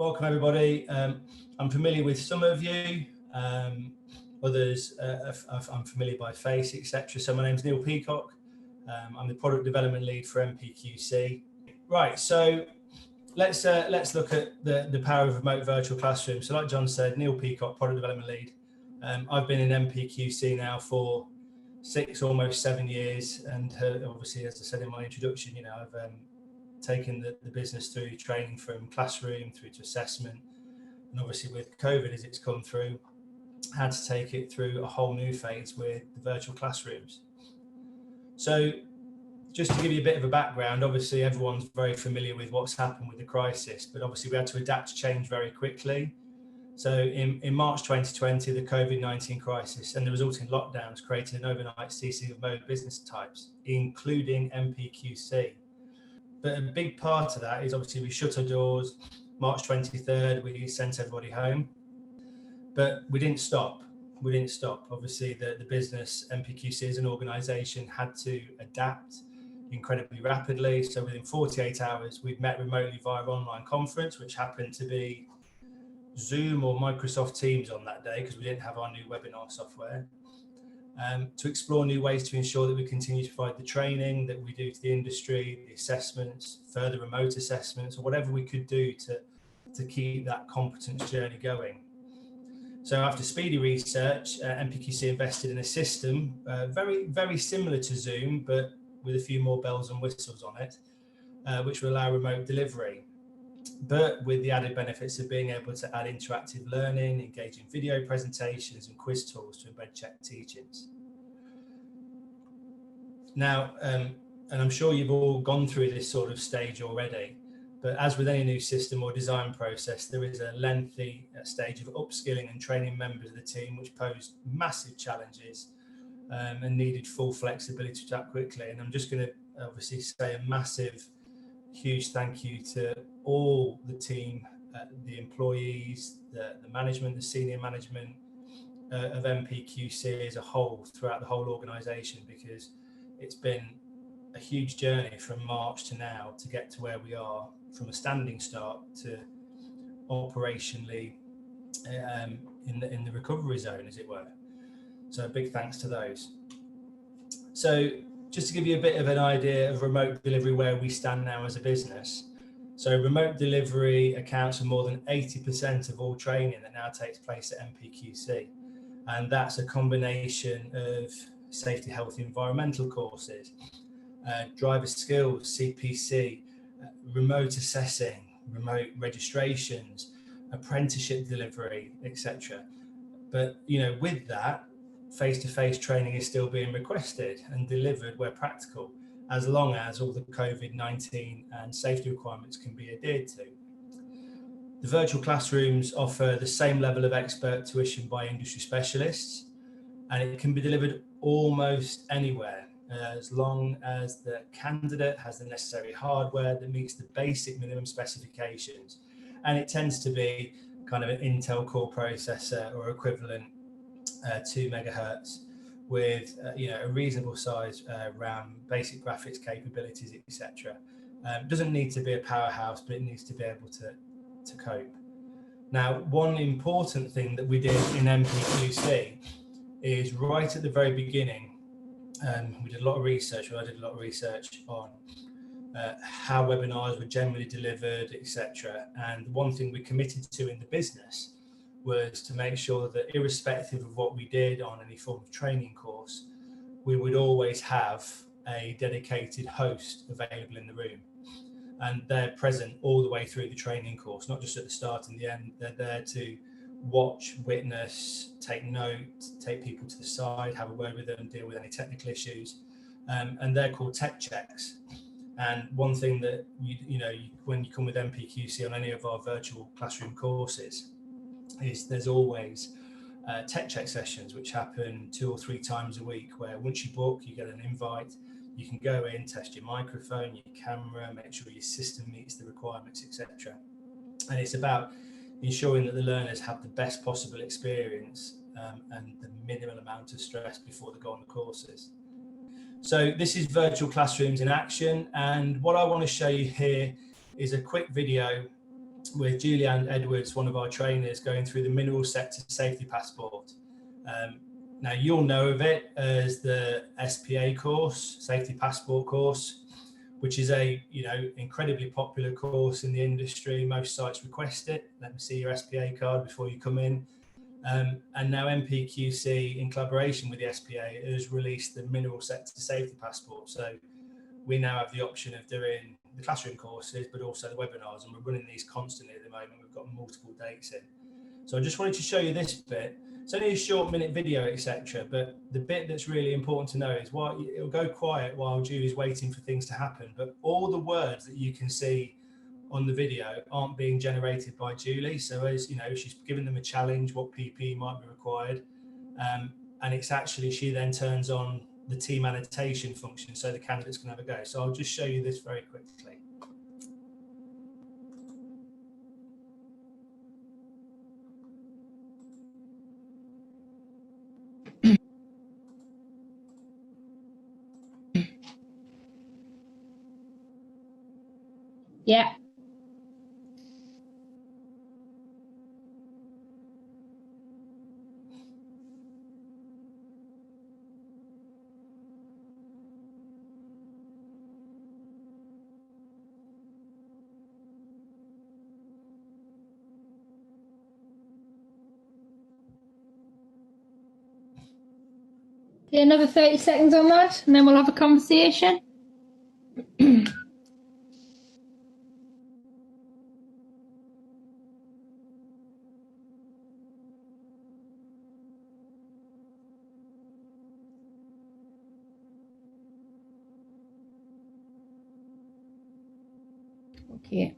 welcome everybody. I'm familiar with some of you, others I'm familiar by face, etc. So my name's Neil Peacock. I'm the product development lead for MPQC. Right, so let's look at the power of remote virtual classrooms. So like John said, Neil Peacock, product development lead. I've been in MPQC now for 6, almost 7 years, and obviously, as I said in my introduction, I've taken the business through training from classroom through to assessment, and obviously with COVID as it's come through, had to take it through a whole new phase with the virtual classrooms. So just to give you a bit of a background, obviously everyone's very familiar with what's happened with the crisis, but obviously we had to adapt to change very quickly. So in March 2020, the COVID-19 crisis and the resulting lockdowns created an overnight ceasing of most business types, including MPQC. But a big part of that is obviously we shut our doors. March 23rd, we sent everybody home, but we didn't stop. Obviously, the business, MPQC as an organisation, had to adapt incredibly rapidly. So within 48 hours, we'd met remotely via online conference, which happened to be Zoom or Microsoft Teams on that day because we didn't have our new webinar software. To explore new ways to ensure that we continue to provide the training that we do to the industry, the assessments, further remote assessments, or whatever we could do to keep that competence journey going. So after speedy research, MPQC invested in a system very, very similar to Zoom, but with a few more bells and whistles on it, which will allow remote delivery, but with the added benefits of being able to add interactive learning, engaging video presentations and quiz tools to embed check teachings. Now, and I'm sure you've all gone through this sort of stage already, but as with any new system or design process, there is a lengthy stage of upskilling and training members of the team, which posed massive challenges and needed full flexibility to adapt quickly. And I'm just going to obviously say a massive, huge thank you to all the team, the employees, the management, the senior management of MPQC as a whole throughout the whole organisation, because it's been a huge journey from March to now to get to where we are, from a standing start to operationally in the recovery zone, as it were. So a big thanks to those. So just to give you a bit of an idea of remote delivery, where we stand now as a business. So remote delivery accounts for more than 80% of all training that now takes place at MPQC. And that's a combination of safety, health, environmental courses, driver skills, CPC, remote assessing, remote registrations, apprenticeship delivery, etc. But with that, face-to-face training is still being requested and delivered where practical, as long as all the COVID-19 and safety requirements can be adhered to. The virtual classrooms offer the same level of expert tuition by industry specialists, and it can be delivered almost anywhere, as long as the candidate has the necessary hardware that meets the basic minimum specifications. And it tends to be kind of an Intel Core processor or equivalent, 2 megahertz, with a reasonable size RAM, basic graphics capabilities, etc. Doesn't need to be a powerhouse, but it needs to be able to cope. Now, one important thing that we did in MPQC is right at the very beginning, we did a lot of research, I did a lot of research on how webinars were generally delivered, etc. And one thing we committed to in the business was to make sure that irrespective of what we did on any form of training course, we would always have a dedicated host available in the room. And they're present all the way through the training course, not just at the start and the end. They're there to watch, witness, take note, take people to the side, have a word with them, deal with any technical issues. And they're called tech checks. And one thing that, when you come with MPQC on any of our virtual classroom courses, is there's always tech check sessions which happen 2 or 3 times a week, where once you book, you get an invite, you can go in, test your microphone, your camera, make sure your system meets the requirements, etc. And it's about ensuring that the learners have the best possible experience and the minimal amount of stress before they go on the courses. So this is virtual classrooms in action, and what I want to show you here is a quick video with Julianne Edwards, one of our trainers, going through the mineral sector safety passport. Now you'll know of it as the SPA course, safety passport course, which is a incredibly popular course in the industry. Most sites request it. Let me see your SPA card before you come in. And now MPQC, in collaboration with the SPA, has released the mineral sector safety passport. So we now have the option of doing the classroom courses, but also the webinars, and we're running these constantly at the moment. We've got multiple dates in. So I just wanted to show you this bit. It's only a short minute video, etc. But the bit that's really important to know is it'll go quiet while Julie's waiting for things to happen. But all the words that you can see on the video aren't being generated by Julie. So as you know, she's given them a challenge, what PPE might be required. And it's actually, she then turns on the team annotation function so the candidates can have a go. So I'll just show you this very quickly. Yeah. Okay, another 30 seconds on that, and then we'll have a conversation. Okay.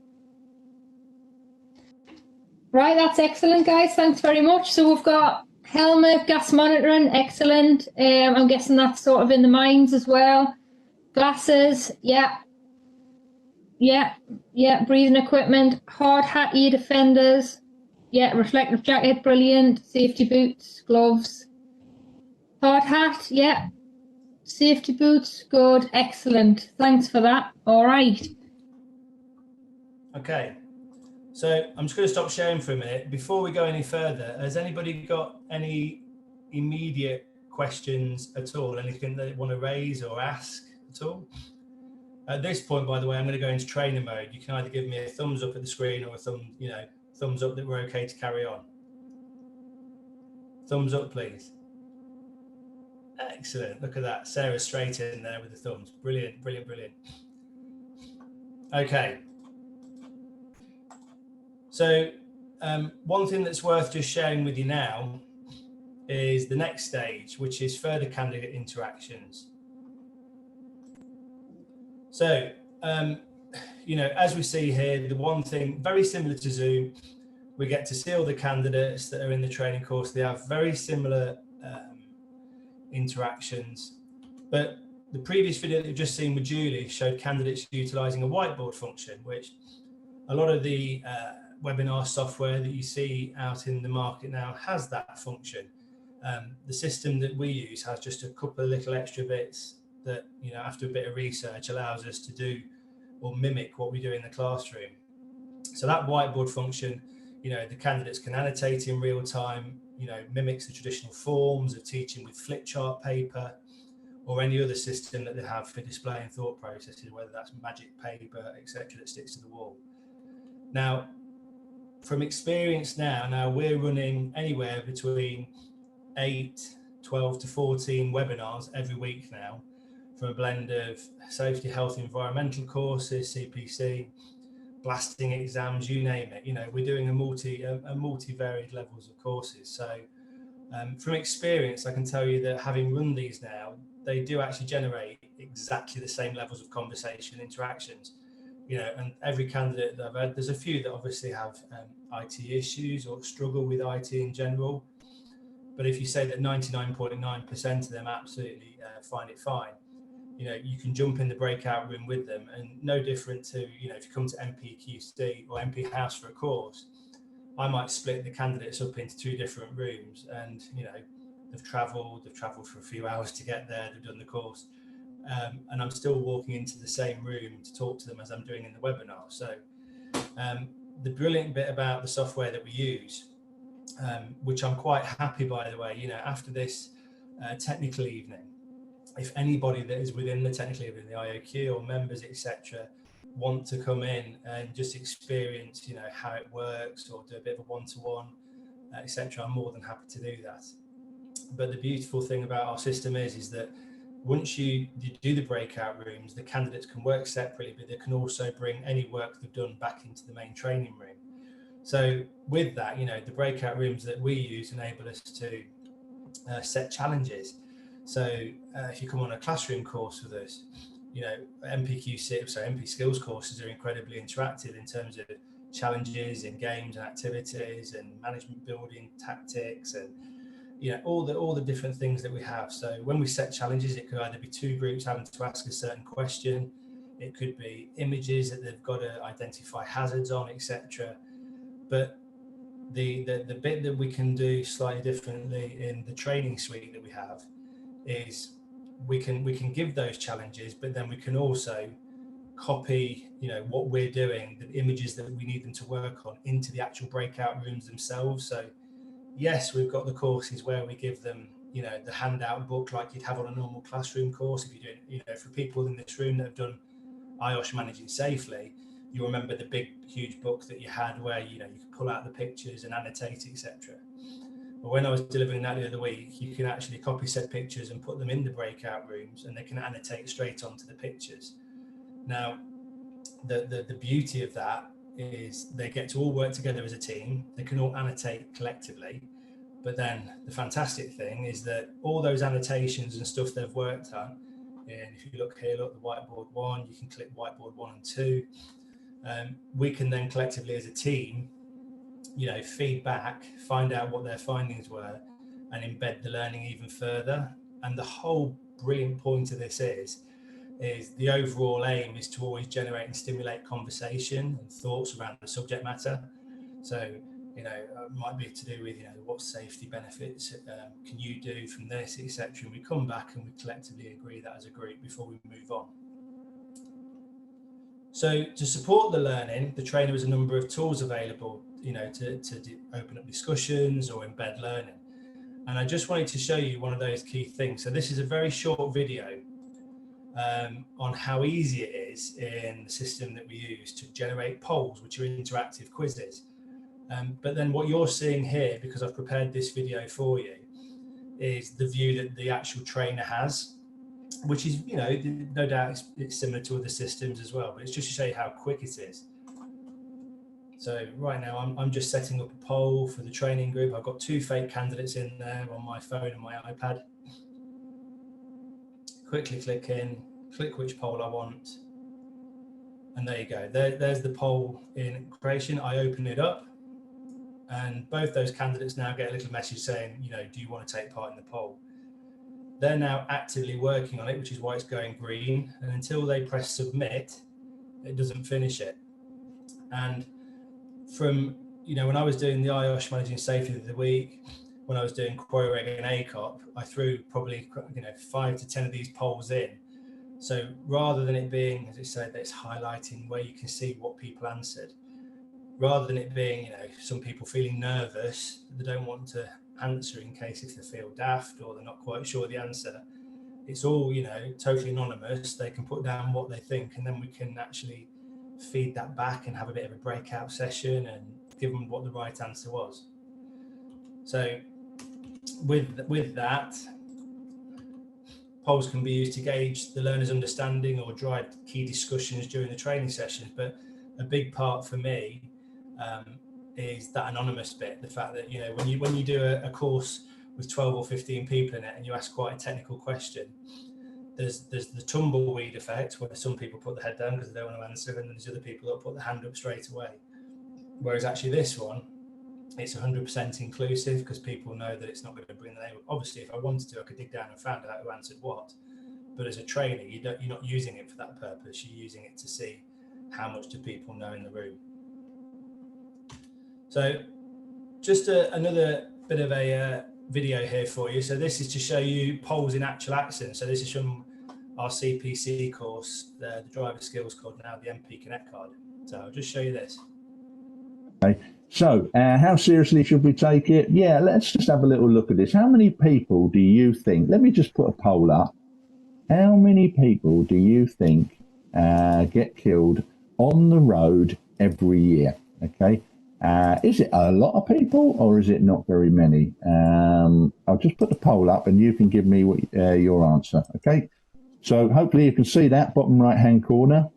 Right, that's excellent, guys. Thanks very much. So we've got helmet, gas monitoring, excellent. I'm guessing that's sort of in the mines as well. Glasses, yeah. Breathing equipment, hard hat, ear defenders, yeah. Reflective jacket, brilliant. Safety boots, gloves, hard hat, yeah. Safety boots, good, excellent. Thanks for that. All right. Okay. So I'm just going to stop sharing for a minute. Before we go any further, has anybody got any immediate questions at all? Anything they want to raise or ask at all? At this point, by the way, I'm going to go into trainer mode. You can either give me a thumbs up at the screen or a thumbs up that we're okay to carry on. Thumbs up, please. Excellent. Look at that. Sarah's straight in there with the thumbs. Brilliant, brilliant, brilliant. Okay. So one thing that's worth just sharing with you now is the next stage, which is further candidate interactions. So, as we see here, the one thing very similar to Zoom, we get to see all the candidates that are in the training course. They have very similar interactions, but the previous video that you've just seen with Julie showed candidates utilising a whiteboard function, which a lot of the webinar software that you see out in the market now has that function. The system that we use has just a couple of little extra bits that, after a bit of research, allows us to do or mimic what we do in the classroom. So that whiteboard function, the candidates can annotate in real time, mimics the traditional forms of teaching with flip chart paper or any other system that they have for displaying thought processes, whether that's magic paper, etc., that sticks to the wall. Now, from experience now we're running anywhere between 8, 12 to 14 webinars every week now, from a blend of safety, health, environmental courses, CPC, blasting exams, you name it. We're doing a multi-varied levels of courses. So from experience, I can tell you that having run these now, they do actually generate exactly the same levels of conversation, interactions. And every candidate that I've had, there's a few that obviously have IT issues or struggle with IT in general. But if you say that 99.9% of them absolutely find it fine, you can jump in the breakout room with them, and no different to, if you come to MPQC or MP House for a course, I might split the candidates up into 2 different rooms, and, they've travelled for a few hours to get there, they've done the course. And I'm still walking into the same room to talk to them as I'm doing in the webinar. So the brilliant bit about the software that we use, which I'm quite happy, by the way, you know, after this technical evening, if anybody that is within the technical evening, the IOQ or members, etc., want to come in and just experience, you know, how it works, or do a bit of a one-to-one, etc., I'm more than happy to do that. But the beautiful thing about our system is that once you do the breakout rooms, the candidates can work separately, but they can also bring any work they've done back into the main training room. So with that, you know, the breakout rooms that we use enable us to set challenges. So if you come on a classroom course with us, you know, MPQC, so MP skills courses are incredibly interactive in terms of challenges in games and activities and management building tactics, and you know, all the different things that we have. So when we set challenges, it could either be two groups having to ask a certain question, it could be images that they've got to identify hazards on, etc. But the bit that we can do slightly differently in the training suite that we have is we can give those challenges, but then we can also copy, you know, what we're doing, the images that we need them to work on, into the actual breakout rooms themselves. So yes, we've got the courses where we give them, you know, the handout book like you'd have on a normal classroom course. If you do, you know, for people in this room that have done IOSH Managing Safely, you remember the big huge book that you had where, you know, you could pull out the pictures and annotate, etc. But when I was delivering that the other week, you can actually copy said pictures and put them in the breakout rooms, and they can annotate straight onto the pictures. Now, the beauty of that is they get to all work together as a team. They can all annotate collectively. But then the fantastic thing is that all those annotations and stuff they've worked on, and if you look here, look, the whiteboard 1, you can click whiteboard 1 and 2. We can then collectively as a team, you know, feedback, find out what their findings were, and embed the learning even further. And the whole brilliant point of this is the overall aim is to always generate and stimulate conversation and thoughts around the subject matter. So, you know, it might be to do with, you know, what safety benefits can you do from this, etc. And we come back and we collectively agree that as a group before we move on. So to support the learning, the trainer has a number of tools available, you know, to open up discussions or embed learning. And I just wanted to show you one of those key things. So this is a very short video on how easy it is in the system that we use to generate polls, which are interactive quizzes. But then what you're seeing here, because I've prepared this video for you, is the view that the actual trainer has, which is, you know, no doubt it's similar to other systems as well, but it's just to show you how quick it is. So right now I'm just setting up a poll for the training group. I've got 2 fake candidates in there on my phone and my iPad. Quickly click in, click which poll I want. And there you go. There's the poll in creation. I open it up, and both those candidates now get a little message saying, you know, do you want to take part in the poll? They're now actively working on it, which is why it's going green. And until they press submit, it doesn't finish it. And from, you know, when I was doing the IOSH Managing Safety of the week, when I was doing QueryReg and ACOP, I threw probably, you know, 5 to 10 of these polls in. So rather than it being, as it said, that it's highlighting where you can see what people answered, rather than it being, you know, some people feeling nervous, they don't want to answer in case if they feel daft or they're not quite sure the answer, it's all, you know, totally anonymous. They can put down what they think, and then we can actually feed that back and have a bit of a breakout session and give them what the right answer was. So with that, polls can be used to gauge the learner's understanding or drive key discussions during the training sessions. But a big part for me is that anonymous bit, the fact that, you know, when you do a course with 12 or 15 people in it and you ask quite a technical question, there's the tumbleweed effect where some people put their head down because they don't want to answer, and then there's other people that put their hand up straight away. Whereas actually this one, it's 100% inclusive because people know that it's not going to bring the name up. Obviously, if I wanted to, I could dig down and find out who answered what. But as a trainer, you're not using it for that purpose. You're using it to see how much do people know in the room. So just another bit of a video here for you. So this is to show you polls in actual action. So this is from our CPC course, the driver skills card, now the MP Connect card. So I'll just show you this. Okay. So how seriously should we take it? Yeah, let's just have a little look at this. How many people do you think, let me just put a poll up. How many people do you think get killed on the road every year? Okay. Is it a lot of people or is it not very many? I'll just put the poll up and you can give me your answer. Okay. So hopefully you can see that bottom right hand corner.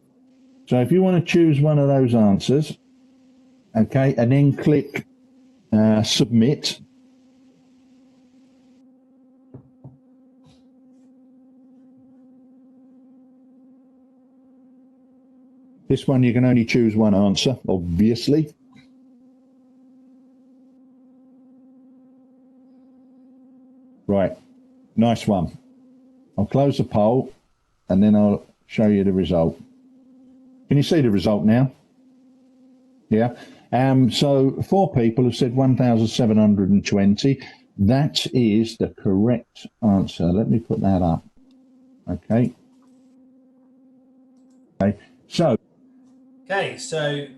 So if you want to choose one of those answers, okay, and then click submit. This one you can only choose one answer, obviously. Right, nice one. I'll close the poll and then I'll show you the result. Can you see the result now? Yeah. So 4 people have said 1,720. That is the correct answer. Let me put that up. Okay. Okay. So. Okay. So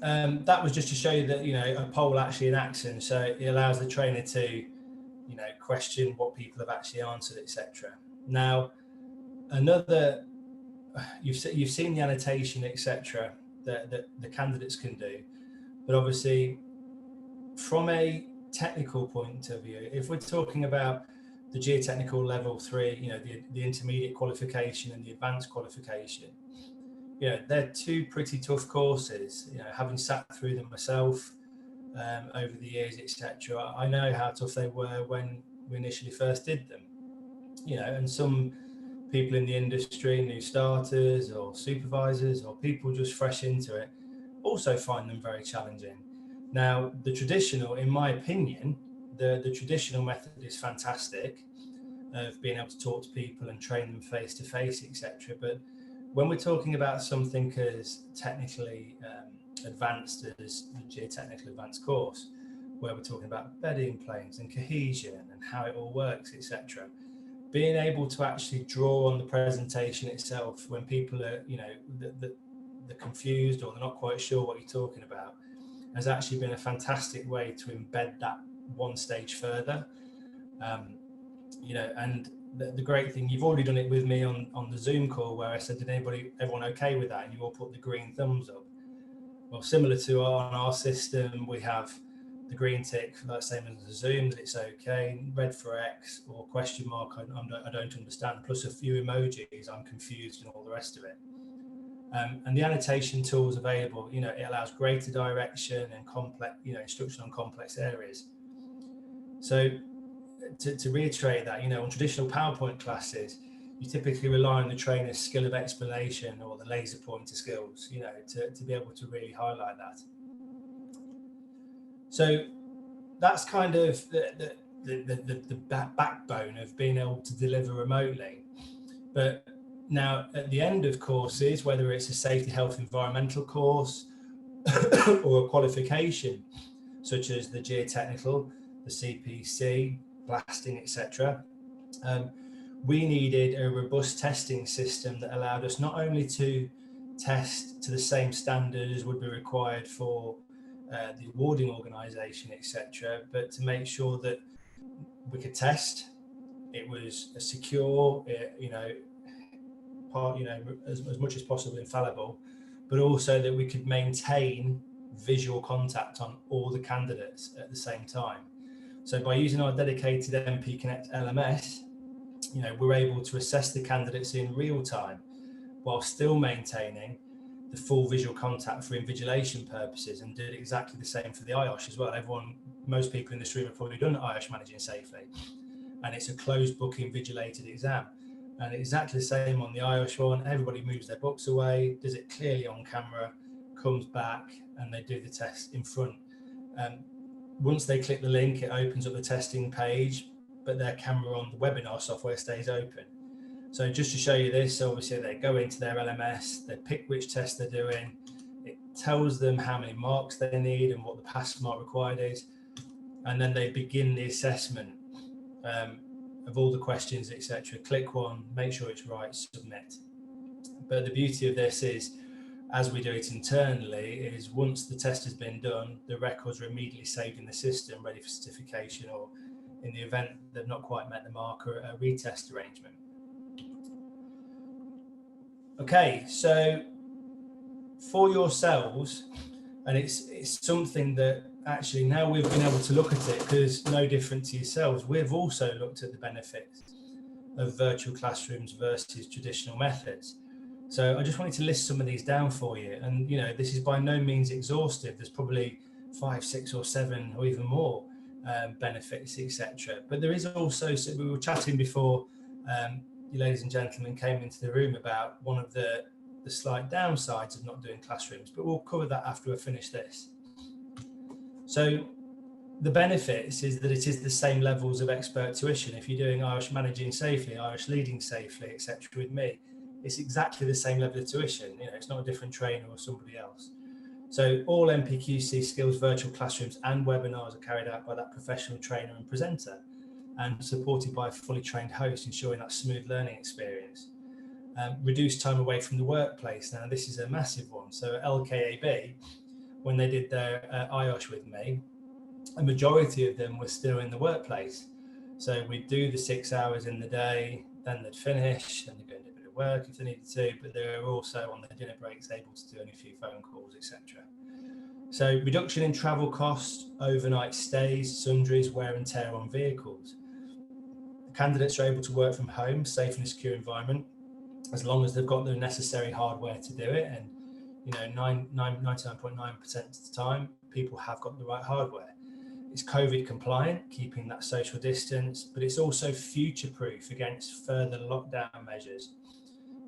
that was just to show you that, you know, a poll actually in action. So it allows the trainer to, you know, question what people have actually answered, etc. Now, another, you've seen the annotation, etc. that the candidates can do, but obviously from a technical point of view, if we're talking about the geotechnical level 3, you know, the intermediate qualification and the advanced qualification, you know, they're 2 pretty tough courses. You know, having sat through them myself over the years, etc., I know how tough they were when we initially first did them. You know, and some people in the industry, new starters or supervisors or people just fresh into it, also find them very challenging. Now, the traditional, in my opinion, the traditional method is fantastic of being able to talk to people and train them face to face, etc. But when we're talking about something as technically advanced as the geotechnical advanced course, where we're talking about bedding planes and cohesion and how it all works, etc., being able to actually draw on the presentation itself when people are, you know, they're confused or they're not quite sure what you're talking about, has actually been a fantastic way to embed that one stage further. You know, and the great thing, you've already done it with me on the Zoom call where I said, everyone okay with that? And you all put the green thumbs up. Well, similar to on our system, we have the green tick, like same as the Zoom, that it's okay, red for X, or question mark, I don't understand, plus a few emojis, I'm confused, and all the rest of it. And the annotation tools available, you know, it allows greater direction and complex, you know, instruction on complex areas. So to reiterate that, you know, on traditional PowerPoint classes, you typically rely on the trainer's skill of explanation or the laser pointer skills, you know, to be able to really highlight that. So that's kind of the backbone of being able to deliver remotely. But now at the end of courses, whether it's a safety, health, environmental course or a qualification, such as the geotechnical, the CPC, blasting, etc., we needed a robust testing system that allowed us not only to test to the same standard as would be required for the awarding organisation, etc., but to make sure that we could test, it was a secure, you know, part, you know, as much as possible infallible, but also that we could maintain visual contact on all the candidates at the same time. So by using our dedicated MP Connect LMS, you know, we're able to assess the candidates in real time while still maintaining the full visual contact for invigilation purposes, and did exactly the same for the IOSH as well. Most people in this room have probably done IOSH Managing Safely, and it's a closed book invigilated exam. And exactly the same on the IOSH one. Everybody moves their books away, does it clearly on camera, comes back, and they do the test in front. Once they click the link, it opens up the testing page, but their camera on the webinar software stays open. So just to show you this, obviously they go into their LMS, they pick which test they're doing, it tells them how many marks they need and what the pass mark required is, and then they begin the assessment of all the questions, etc. Click one, make sure it's right, submit. But the beauty of this is as we do it internally, is once the test has been done, the records are immediately saved in the system, ready for certification, or in the event they've not quite met the mark, or a retest arrangement. Okay, so for yourselves, and it's something that actually now we've been able to look at it, because no different to yourselves, we've also looked at the benefits of virtual classrooms versus traditional methods. So I just wanted to list some of these down for you, and this is by no means exhaustive. There's probably 5, 6 or 7 or even more benefits, etc. But there is also, so we were chatting before you ladies and gentlemen came into the room about one of the slight downsides of not doing classrooms, but we'll cover that after we finish this. So the benefits is that it is the same levels of expert tuition. If you're doing Irish Managing Safely, Irish Leading Safely, etc. with me, it's exactly the same level of tuition. It's not a different trainer or somebody else. So all MPQC skills virtual classrooms and webinars are carried out by that professional trainer and presenter, and supported by a fully trained host, ensuring that smooth learning experience. Reduced time away from the workplace. Now this is a massive one. So LKAB, when they did their IOSH with me, a majority of them were still in the workplace. So we'd do the 6 hours in the day, then they'd finish, and they'd go and do a bit of work if they needed to, but they were also on their dinner breaks able to do only a few phone calls, etc. So reduction in travel costs, overnight stays, sundries, wear and tear on vehicles. The candidates are able to work from home, safe and secure environment, as long as they've got the necessary hardware to do it. And 99.9% of the time, people have got the right hardware. It's COVID compliant, keeping that social distance, but it's also future proof against further lockdown measures.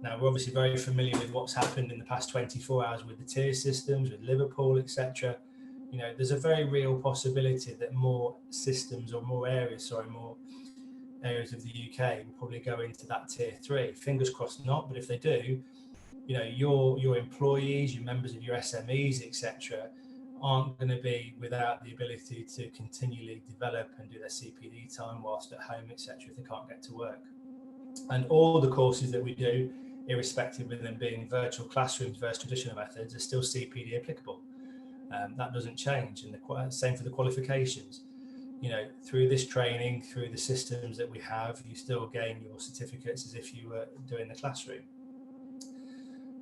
Now, we're obviously very familiar with what's happened in the past 24 hours with the tier systems, with Liverpool, etc. There's a very real possibility that more systems or more areas of the UK will probably go into that tier 3. Fingers crossed not, but if they do, your employees, your members of your SMEs, etc., aren't going to be without the ability to continually develop and do their CPD time whilst at home, etc., if they can't get to work. And all the courses that we do, irrespective of them being virtual classrooms versus traditional methods, are still CPD applicable. That doesn't change, and the same for the qualifications. Through this training, through the systems that we have, you still gain your certificates as if you were doing the classroom.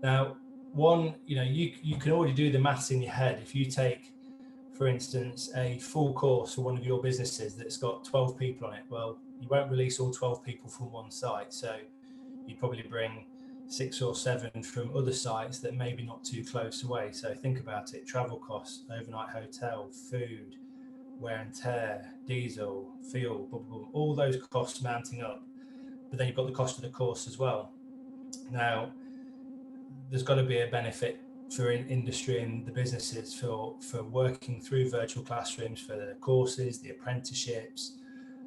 Now, you can already do the maths in your head. If you take, for instance, a full course for one of your businesses that's got 12 people on it, well, you won't release all 12 people from one site. So you'd probably bring 6 or 7 from other sites that may be not too close away. So think about it: travel costs, overnight hotel, food, wear and tear, diesel, fuel, blah, blah, blah, all those costs mounting up. But then you've got the cost of the course as well. Now, there's got to be a benefit for industry and the businesses for working through virtual classrooms, for the courses, the apprenticeships,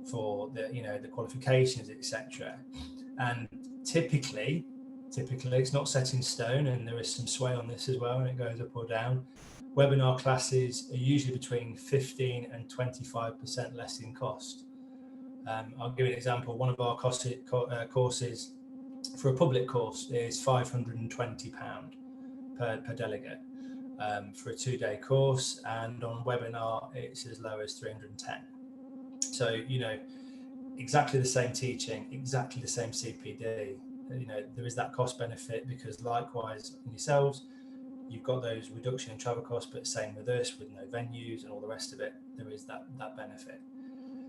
for the qualifications, etc. And typically it's not set in stone, and there is some sway on this as well, and it goes up or down. Webinar classes are usually between 15 and 25% less in cost. I'll give you an example. One of our courses for a public course is £520 per delegate for a 2-day course, and on webinar it's as low as 310. So exactly the same teaching, exactly the same CPD. There is that cost benefit, because likewise in yourselves, you've got those reduction in travel costs, but same with us, with no venues and all the rest of it, there is that benefit.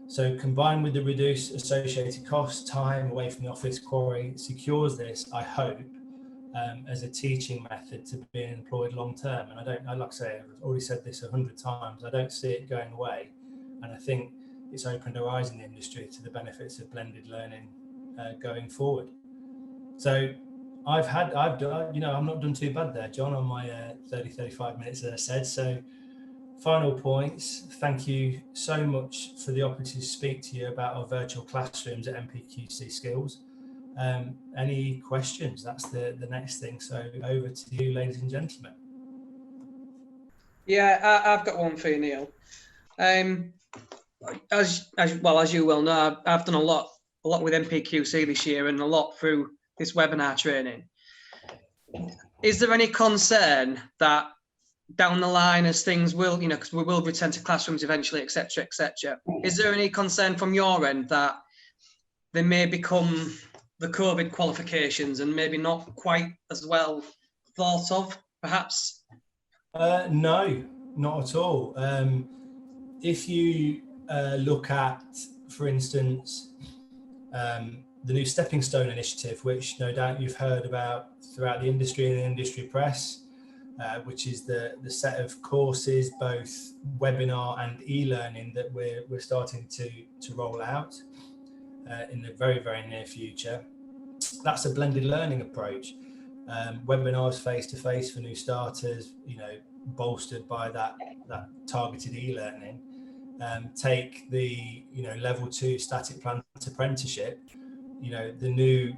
So combined with the reduced associated costs, time away from the office quarry, secures this, I hope, as a teaching method to be employed long term. And like I say, I've already said this 100 times, I don't see it going away. And I think it's opened our eyes in the industry to the benefits of blended learning going forward. So I've not done too bad there, John, on my 35 minutes, as I said. So final points. Thank you so much for the opportunity to speak to you about our virtual classrooms at MPQC Skills. Any questions? That's the next thing. So over to you, ladies and gentlemen. Yeah, I've got one for you, Neil. As you well know, I've done a lot with MPQC this year, and a lot through this webinar training. Is there any concern that down the line, as things will, because we will return to classrooms eventually, etc., etc. Is there any concern from your end that they may become the COVID qualifications and maybe not quite as well thought of, perhaps? No, not at all. If you look at, for instance, the new Stepping Stone initiative, which no doubt you've heard about throughout the industry and the industry press, which is the set of courses, both webinar and e-learning, that we're starting to roll out in the very, very near future. That's a blended learning approach. Webinars face-to-face for new starters, bolstered by that targeted e-learning. Take the level 2 static plant apprenticeship, the new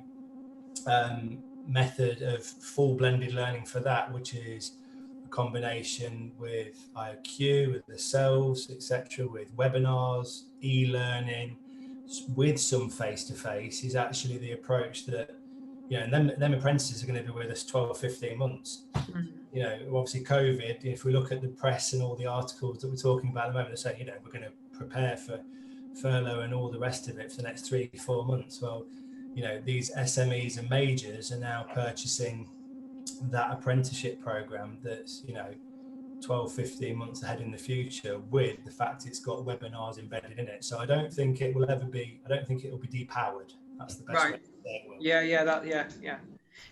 method of full blended learning for that, which is a combination with IQ, with the cells, etc., with webinars, e-learning, with some face-to-face, is actually the approach that, and them apprentices are going to be with us 12 or 15 months. Obviously COVID, if we look at the press and all the articles that we're talking about at the moment, they say, we're going to prepare for furlough and all the rest of it for the next 3-4 months. Well, these SMEs and majors are now purchasing that apprenticeship program that's 12-15 months ahead in the future, with the fact it's got webinars embedded in it. So I don't think it will be depowered. That's the best way to say it will. Yeah.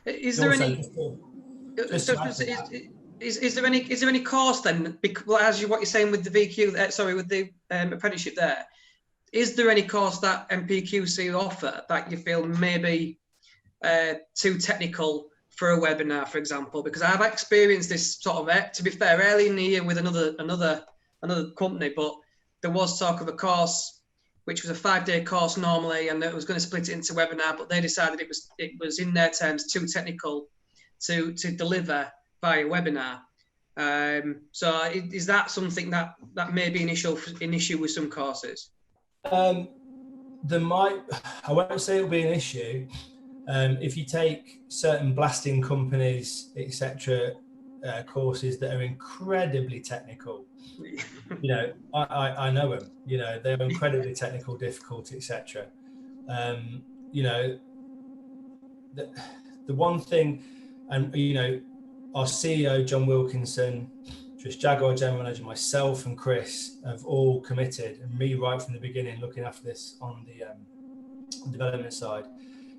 Is there any is there any course then, as what you're saying with the VQ, with the apprenticeship there, is there any course that MPQC offer that you feel maybe too technical for a webinar, for example? Because I've experienced this sort of, to be fair, early in the year with another company, but there was talk of a course which was a 5-day course normally, and it was going to split it into webinar, but they decided it was in their terms too technical to deliver via webinar. So is that something that may be an issue with some courses? I won't say it'll be an issue. If you take certain blasting companies, etc., courses that are incredibly technical, I know them. They're incredibly technical, difficult, etc. The one thing, and our CEO John Wilkinson, Trish Jaguar, General Manager, myself and Chris have all committed, and me right from the beginning, looking after this on the development side,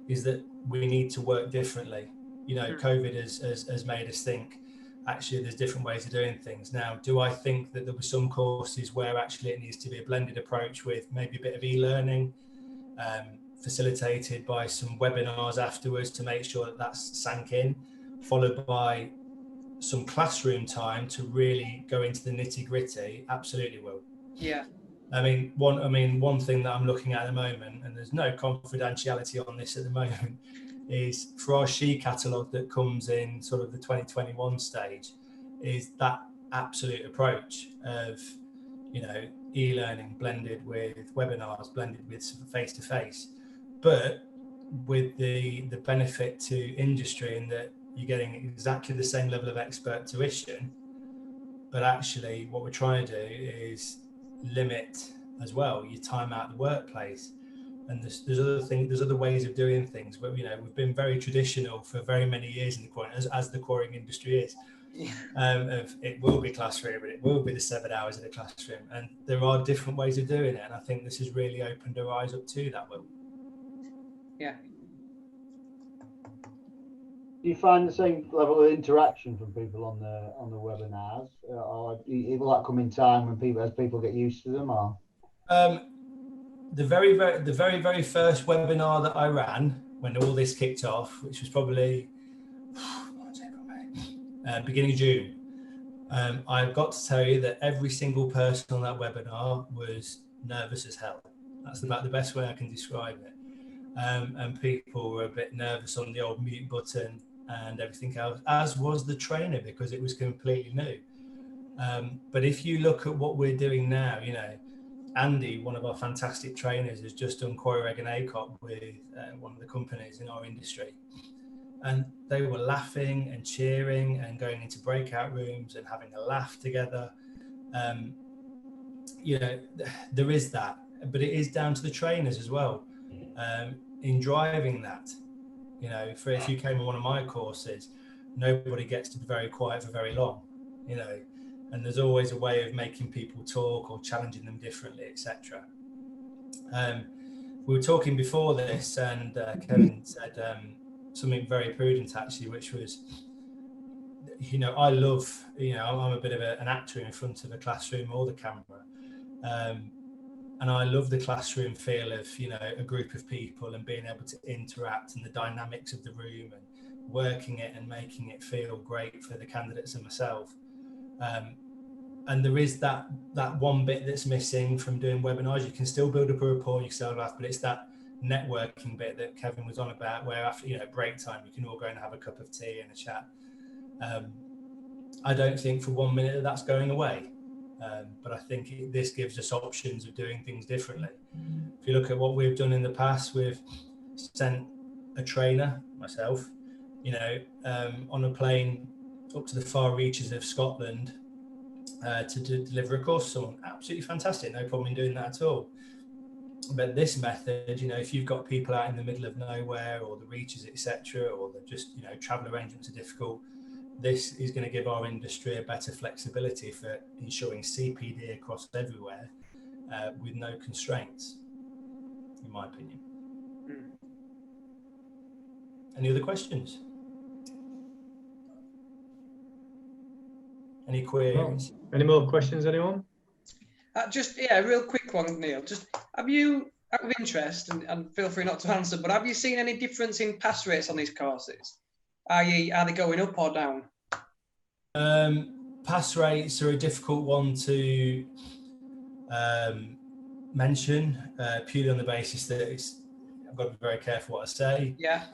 is that we need to work differently. COVID has made us think, actually, there's different ways of doing things. Now, do I think that there were some courses where actually it needs to be a blended approach with maybe a bit of e-learning, facilitated by some webinars afterwards to make sure that that's sank in, followed by some classroom time to really go into the nitty-gritty? Absolutely will. Yeah. One thing that I'm looking at the moment, and there's no confidentiality on this at the moment, is for our SHE catalogue that comes in sort of the 2021 stage, is that absolute approach of, e-learning blended with webinars, blended with face-to-face, but with the benefit to industry in that you're getting exactly the same level of expert tuition, but actually what we're trying to do is limit as well your time out of the workplace. And there's other ways of doing things, but we've been very traditional for very many years in the quarrying, as the quarrying industry is. Of it will be classroom, and it will be the 7 hours in the classroom, and there are different ways of doing it, and I think this has really opened our eyes up to that. Will. Yeah. Do you find the same level of interaction from people on the webinars, or will that come in time as people get used to them? Or the very first webinar that I ran when all this kicked off, which was probably beginning of June, I've got to tell you that every single person on that webinar was nervous as hell. That's about the best way I can describe it. And people were a bit nervous on the old mute button and everything else, as was the trainer, because it was completely new. But if you look at what we're doing now, Andy, one of our fantastic trainers, has just done quarry reg and ACOP with one of the companies in our industry. and they were laughing and cheering and going into breakout rooms and having a laugh together. You know, there is that, but it is down to the trainers as well, in driving that. You know, if you came on one of my courses, nobody gets to be very quiet for very long, you know, and there's always a way of making people talk or challenging them differently, etc. We were talking before this, and Kevin said something very prudent actually, which was, you know, I love, you know, I'm a bit of an actor in front of a classroom or the camera, and I love the classroom feel of, you know, a group of people and being able to interact and the dynamics of the room and working it and making it feel great for the candidates and myself. And there is that one bit that's missing from doing webinars. You can still build up a rapport, you can still laugh, but it's that networking bit that Kevin was on about, where after, you know, break time, you can all go and have a cup of tea and a chat. I don't think for 1 minute that that's going away, but I think this gives us options of doing things differently. If you look at what we've done in the past, we've sent a trainer, myself, you know, on a plane up to the far reaches of Scotland to deliver a course to someone. Absolutely fantastic, no problem in doing that at all. But this method, you know, if you've got people out in the middle of nowhere or the reaches, etc., or they're just, you know, travel arrangements are difficult, this is going to give our industry a better flexibility for ensuring CPD across everywhere with no constraints, in my opinion. Any other questions? Any queries? Any more questions, anyone? Just, yeah, a real quick one, Neil. Just, have you, out of interest, and feel free not to answer, but have you seen any difference in pass rates on these courses? I.e., are they going up or down? Pass rates are a difficult one to mention, purely on the basis that I've got to be very careful what I say. Yeah.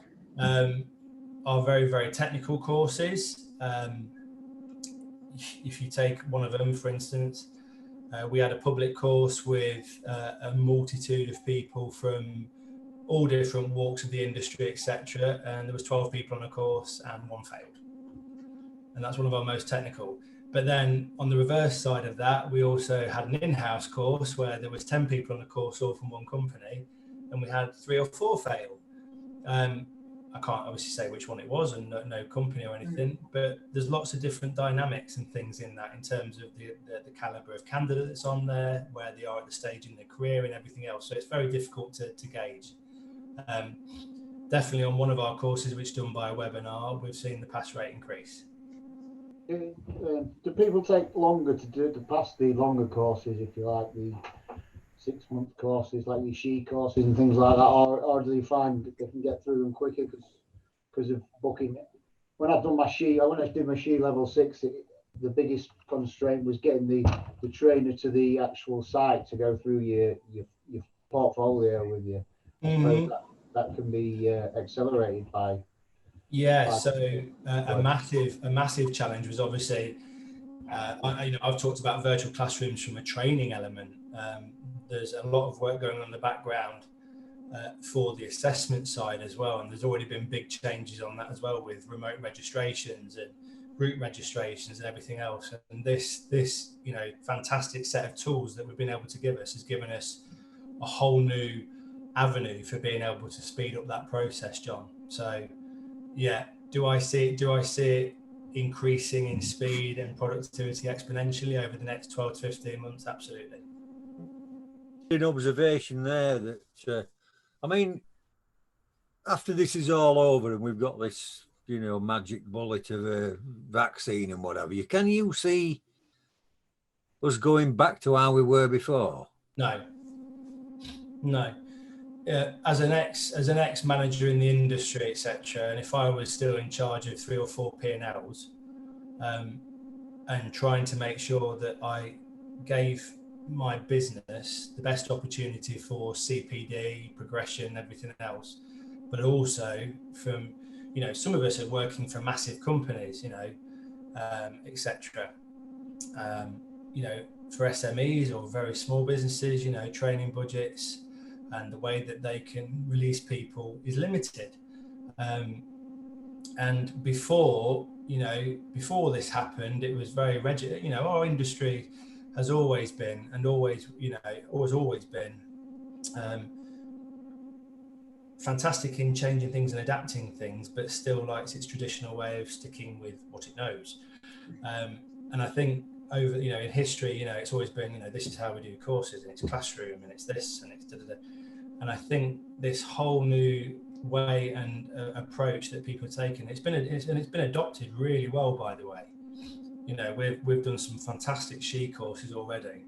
Are very, very technical courses. If you take one of them, for instance, we had a public course with a multitude of people from all different walks of the industry, etc. And there was 12 people on a course and one failed. And that's one of our most technical. But then on the reverse side of that, we also had an in-house course where there was 10 people on the course, all from one company, and we had 3 or 4 fail. I can't obviously say which one it was, and no company or anything, but there's lots of different dynamics and things in that, in terms of the caliber of candidate that's on there, where they are at the stage in their career and everything else. So it's very difficult to gauge. Definitely on one of our courses, which is done by a webinar, we've seen the pass rate increase. Do people take longer to pass the longer courses, if you like, the 6-month courses like your SHE courses and things like that, or do they find that they can get through them quicker because of booking? When I've done my SHE, when I did my SHE level 6, the biggest constraint was getting the trainer to the actual site to go through your portfolio with you. I suppose that can be accelerated by. Yeah, so a massive challenge was obviously, I've talked about virtual classrooms from a training element. There's a lot of work going on in the background for the assessment side as well, and there's already been big changes on that as well, with remote registrations and group registrations and everything else. And this fantastic set of tools that we've been able to give us has given us a whole new avenue for being able to speed up that process, John. So yeah, do I see it increasing in speed and productivity exponentially over the next 12 to 15 months? Absolutely. An observation there that I mean, after this is all over and we've got this, magic bullet of a vaccine and whatever, can you see us going back to how we were before? No. As an ex manager in the industry, etc., and if I was still in charge of 3 or 4 P&Ls, and trying to make sure that I gave my business the best opportunity for CPD, progression, everything else, but also from, some of us are working for massive companies, etc. For SMEs or very small businesses, training budgets and the way that they can release people is limited. And before this happened, it was very rigid. Our industry has always been, and always been fantastic in changing things and adapting things, but still likes its traditional way of sticking with what it knows. And I think over, in history, it's always been, this is how we do courses, and it's classroom, and it's this, and it's da-da-da. And I think this whole new way and approach that people are taking, it's been adopted really well, by the way. We've done some fantastic SHE courses already.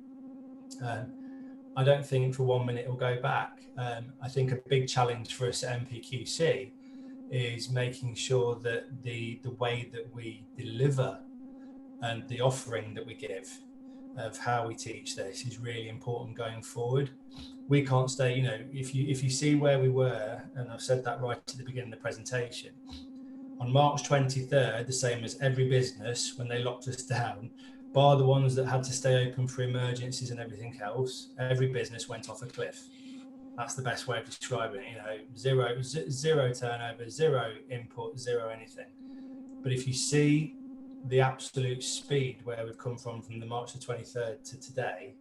I don't think for 1 minute it'll go back. I think a big challenge for us at MPQC is making sure that the way that we deliver and the offering that we give of how we teach this is really important going forward. We can't stay, if you see where we were, and I've said that right at the beginning of the presentation, on March 23rd, the same as every business, when they locked us down, bar the ones that had to stay open for emergencies and everything else, every business went off a cliff. That's the best way of describing it. Zero turnover, zero input, zero anything. But if you see the absolute speed where we've come from the March the 23rd to today,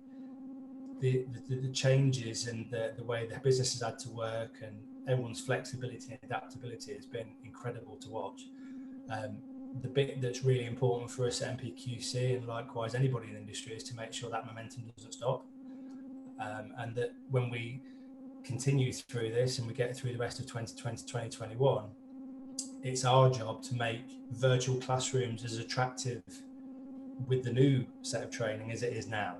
the changes and the way the businesses had to work and everyone's flexibility and adaptability has been incredible to watch. The bit that's really important for us at MPQC, and likewise anybody in the industry, is to make sure that momentum doesn't stop, and that when we continue through this and we get through the rest of 2020, 2021, it's our job to make virtual classrooms as attractive with the new set of training as it is now,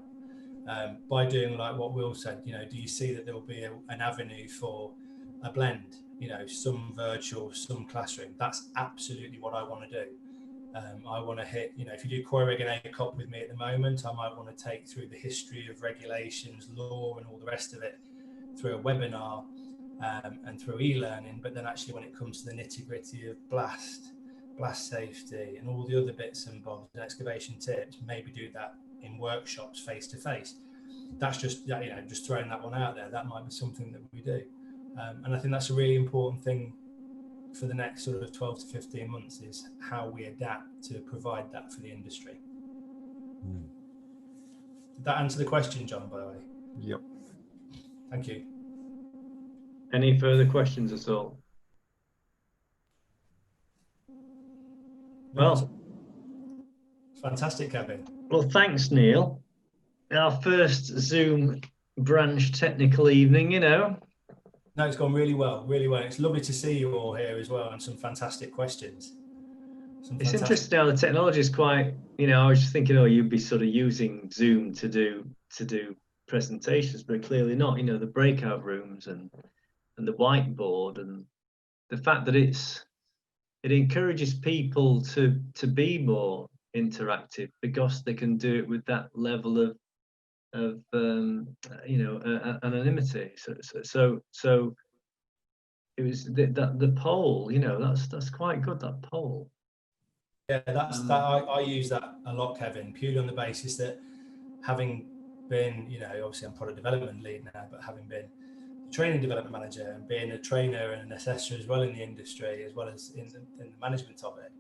by doing like what Will said. Do you see that there will be an avenue for a blend, some virtual, some classroom? That's absolutely what I want to do. I want to hit, if you do Core Reg and ACOP with me at the moment, I might want to take through the history of regulations, law, and all the rest of it through a webinar and through e-learning. But then actually when it comes to the nitty-gritty of blast safety and all the other bits and bobs and excavation tips, maybe do that in workshops face to face. That's just just throwing that one out there. That might be something that we do, and I think that's a really important thing for the next sort of 12 to 15 months, is how we adapt to provide that for the industry. Did that answer the question, John, by the way? Yep. Thank you. Any further questions at all? Well, fantastic, Kevin. Well, thanks, Neil. Our first Zoom branch technical evening, No, it's gone really well, really well. It's lovely to see you all here as well, and some fantastic questions. It's interesting how the technology is quite, I was just thinking, you'd be sort of using Zoom to do presentations, but clearly not. The breakout rooms and the whiteboard, and the fact that it encourages people to be more interactive because they can do it with that level of anonymity. So it was the poll, that's quite good, that poll. Yeah, I use that a lot, Kevin, purely on the basis that, having been, obviously I'm product development lead now, but having been a training development manager and being a trainer and an assessor as well in the industry, as well as in the management of it,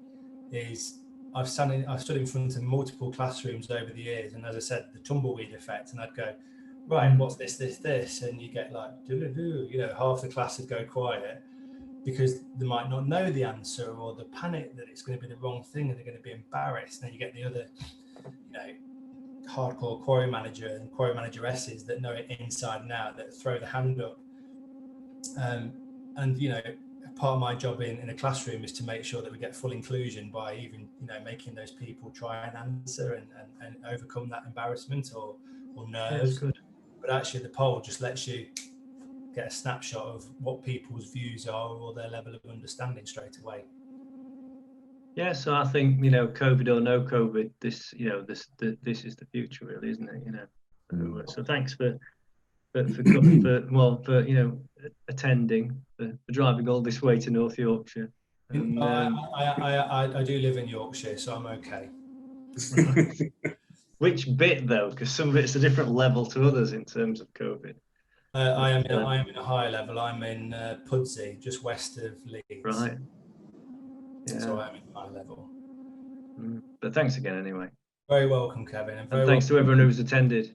is I've stood in front of multiple classrooms over the years, and as I said, the tumbleweed effect, and I'd go, right, what's this, and you get like, half the class would go quiet because they might not know the answer, or the panic that it's going to be the wrong thing and they're going to be embarrassed. And then you get the other, hardcore quarry manager and quarry manageresses that know it inside and out, that throw the hand up. And part of my job in a classroom is to make sure that we get full inclusion by even making those people try and answer and overcome that embarrassment or nerves. Good. But actually the poll just lets you get a snapshot of what people's views are or their level of understanding straight away. Yeah, so I think COVID or no COVID, this is the future, really, isn't it? So thanks for attending, for driving all this way to North Yorkshire. And, I do live in Yorkshire, so I'm okay. Which bit though? Because some of it's a different level to others in terms of COVID. I am in a higher level. I'm in Pudsey, just west of Leeds. Right. So I am in high level. But thanks again anyway. Very welcome, Kevin. And thanks to everyone who's attended.